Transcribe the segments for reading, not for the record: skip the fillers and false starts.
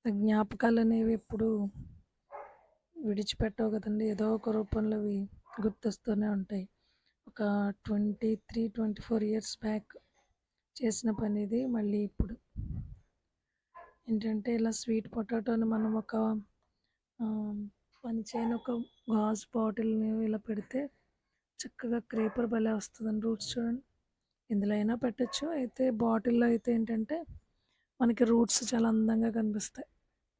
జ్ఞాపకాలనేవి ఎప్పుడూ విడిచిపెట్టవు కదండీ! ఏదో ఒక రూపంలో అవి గుర్తొస్తూనే ఉంటాయి. ఒక 24 ఇయర్స్ బ్యాక్ చేసిన పనిది మళ్ళీ ఇప్పుడు. ఏంటంటే ఇలా స్వీట్ పొటాటోని మనం ఒక పని చేయని ఒక గాజు బాటిల్‌ని ఇలా పెడితే చక్కగా క్రేపర్ భలే వస్తదండి. రూట్స్ చూడండి. ఎందులో అయినా పెట్టొచ్చు. అయితే బాటిల్‌లో అయితే ఏంటంటే మనకి రూట్స్ చాలా అందంగా కనిపిస్తాయి.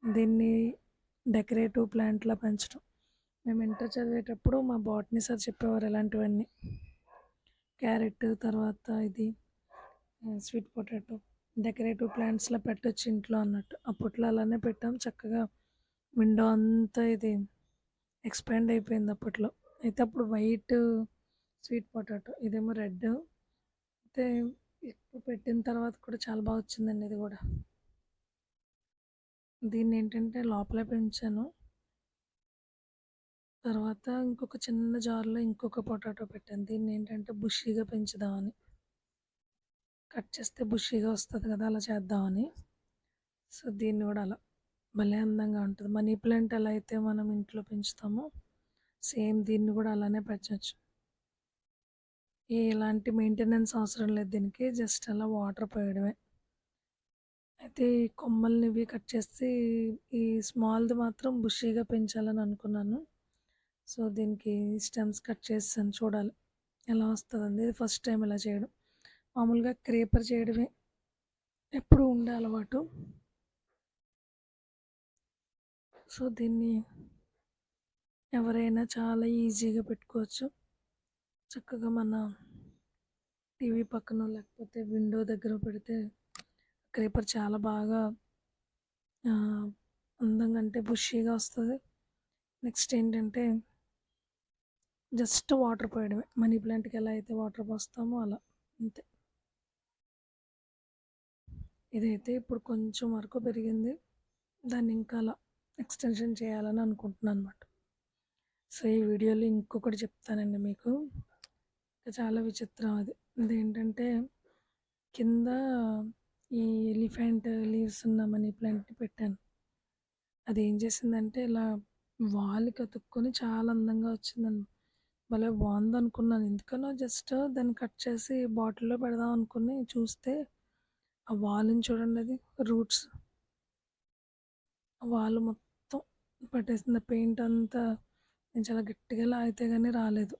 దీన్ని డెకరేటివ్ ప్లాంట్‌లా పెంచడం. మేము ఇంటర్ చదివేటప్పుడు మా బోటనీ సార్ చెప్పేవారు ఇలాంటివన్నీ. క్యారెట్ తర్వాత ఇది స్వీట్ పొటాటో డెకరేటివ్ ప్లాంట్స్‌లా పెట్టొచ్చు ఇంట్లో అన్నట్టు. అప్పట్లో అలానే పెట్టాం. చక్కగా విండో అంతా ఇది ఎక్స్పాండ్ అయిపోయింది అప్పట్లో. అయితే అప్పుడు వైట్ స్వీట్ పొటాటో ఇదేమో రెడ్. అయితే ఇప్పుడు పెట్టిన తర్వాత కూడా చాలా బాగా వచ్చిందండి ఇది కూడా. దీన్నేంటంటే లోపలే పెంచాను. తర్వాత ఇంకొక చిన్న జార్‌లో ఇంకొక పొటాటో పెట్టాను. దీన్నేంటంటే బుషీగా పెంచుదామని. కట్ చేస్తే బుషీగా వస్తది కదా! అలా చేద్దామని. సో, దీన్ని గూడా అలా భలే అందంగా ఉంటది. మనీ ప్లాంట్ ఎలా అయితే మనం ఇంట్లో పెంచుతామో, సేమ్ దీన్ని గూడా అలానే పెంచొచ్చు. ఎలాంటి మెయింటెనెన్స్ అవసరం లేదు దీనికి. జస్ట్ అలా వాటర్ పోయడమే. అయితే ఈ కొమ్మల్ని ఇవి కట్ చేసి ఈ స్మాల్‌ది మాత్రం బుషీగా పెంచాలని అనుకున్నాను. సో, దీనికి స్టెమ్స్ కట్ చేసేసాను చూడాలి ఎలా వస్తదని. ఇది ఫస్ట్ టైం ఇలా చేయడం. మామూలుగా క్రేపర్ చేయడమే ఎప్పుడూ ఉండే అలవాటు. సో, దీన్ని ఎవరైనా చాలా ఈజీగా పెట్టుకోవచ్చు. చక్కగా మన టీవీ పక్కనో లేకపోతే విండో దగ్గర పెడితే క్రేపర్ చాలా బాగా ఆహ్, అందంగా అంటే బుషీగా వస్తది. నెక్స్ట్ ఏంటంటే జస్ట్ వాటర్ పోయడమే. మనీ ప్లాంట్‌కి ఎలా అయితే వాటర్ పోస్తామో అలా అంతే. ఇదైతే ఇప్పుడు కొంచెం వరకు పెరిగింది. దాన్ని ఇంకా అలా ఎక్స్‌టెన్షన్ చేయాలని అనుకుంటున్నానన్నమాట. సో, ఈ వీడియోలో ఇంకొకటి చెప్తానండి మీకు. చాలా విచిత్రం అది. అదేంటంటే కింద ఈ ఎలిఫెంట్ లీవ్స్ ఉన్న మనీ ప్లాంట్‌ని పెట్టాను. అదేం చేసిందంటే ఇలా వాల్‌కి అతుక్కొని చాలా అందంగా వచ్చిందండి. భలే బావుందనుకున్నాను. ఎందుకనో జస్ట్ దాన్ని కట్ చేసి బాటిల్‌లో పెడదాం అనుకుని చూస్తే ఆ వాలుని చూడండి అది రూట్స్. ఆ వాలు మొత్తం పట్టేసింది. పెయింట్ అంతా నేను చాలా గట్టిగా లాగితే గాని రాలేదు.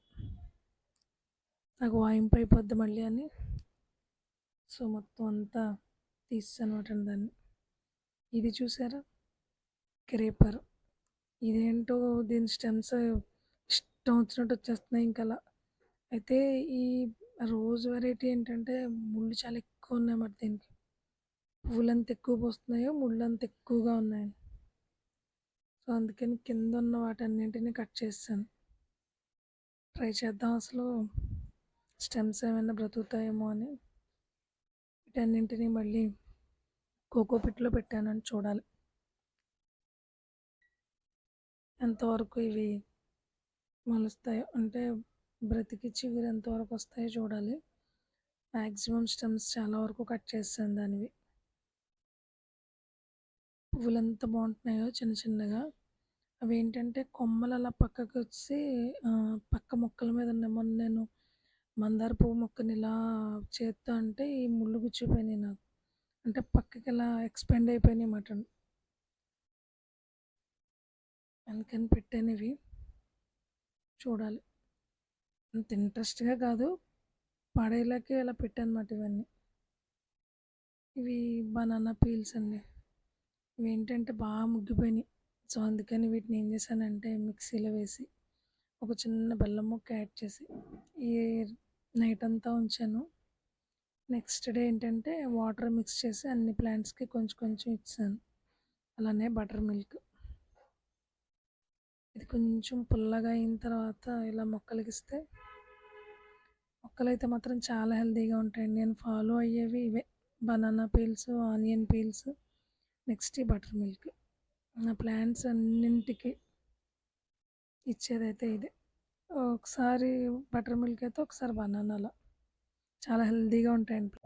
నాకు వాయింపయిపోద్ది మళ్ళీ అని. సో, మొత్తం అంతా తీసేసానమాట దాన్ని. ఇది చూసారా? క్రేపర్. ఇదేంటో దీని స్టెమ్స్ ఇష్టం వచ్చినట్టు వచ్చేస్తున్నాయి ఇంకలా. అయితే ఈ రోజ్ వెరైటీ ఏంటంటే ముళ్ళు చాలా ఎక్కువ ఉన్నాయన్నమాట దీనికి. పువ్వులెంత ఎక్కువ పూస్తున్నాయో ముళ్ళంత ఎక్కువగా ఉన్నాయి. సో, అందుకని కిందున్న వాటన్నింటిని కట్ చేసేసాను. ట్రై చేద్దాం అసలు స్టెమ్స్ ఏమైనా బ్రతుకుతాయేమో అని. వీటన్నింటిని మళ్ళీ కోకో పిట్‌లో పెట్టానని చూడాలి. ఎంతవరకు ఇవి మొలుస్తాయో అంటే బ్రతికి చిగురు ఎంతవరకు వస్తాయో చూడాలి. మ్యాక్సిమం స్టెమ్స్ చాలా వరకు కట్ చేసేసాను దానివి. పువ్వులు ఎంత బాగుంటున్నాయో చిన్న చిన్నగా. అవేంటంటే కొమ్మలు అలా పక్కకొచ్చి పక్క మొక్కల మీద ఉన్నాయి. మొన్న నేను మందార పువ్వు మొక్కని ఇలా చేత్తో అంటే ఈ ముళ్ళు గుచ్చుకుపోయినాయి నాకు. అంటే పక్కకి ఇలా ఎక్స్‌పాండ్ అయిపోయినాయన్నమాట. అందుకని పెట్టాను ఇవి. చూడాలి. అంత ఇంట్రెస్ట్‌గా కాదు. పడేలాకే ఇలా పెట్టానన్నమాట ఇవన్నీ. ఇవి బనానా పీల్స్ అండి. ఇవేంటంటే బాగా ముగ్గిపోయినాయి. సో, అందుకని వీటిని ఏం చేశానంటే మిక్సీలో వేసి ఒక చిన్న బెల్లం ముక్క యాడ్ చేసి ఈ నైట్ అంతా ఉంచాను. నెక్స్ట్ డే ఏంటంటే వాటర్ మిక్స్ చేసి అన్ని ప్లాంట్స్‌కి కొంచెం కొంచెం ఇచ్చాను. అలానే బటర్ మిల్క్. ఇది కొంచెం పుల్లగా అయిన తర్వాత ఇలా మొక్కలకిస్తే మొక్కలైతే మాత్రం చాలా హెల్తీగా ఉంటాయండి. నేను ఫాలో అయ్యేవి ఇవే. Banana peels, onion peels, next ఈ బటర్ మిల్క్. నా ప్లాంట్స్ అన్నింటికి ఇచ్చేదైతే ఇదే. ఒకసారి బటర్ మిల్క్ అయితే ఒకసారి బనానాలో చాలా హెల్తీగా ఉంటాయండి.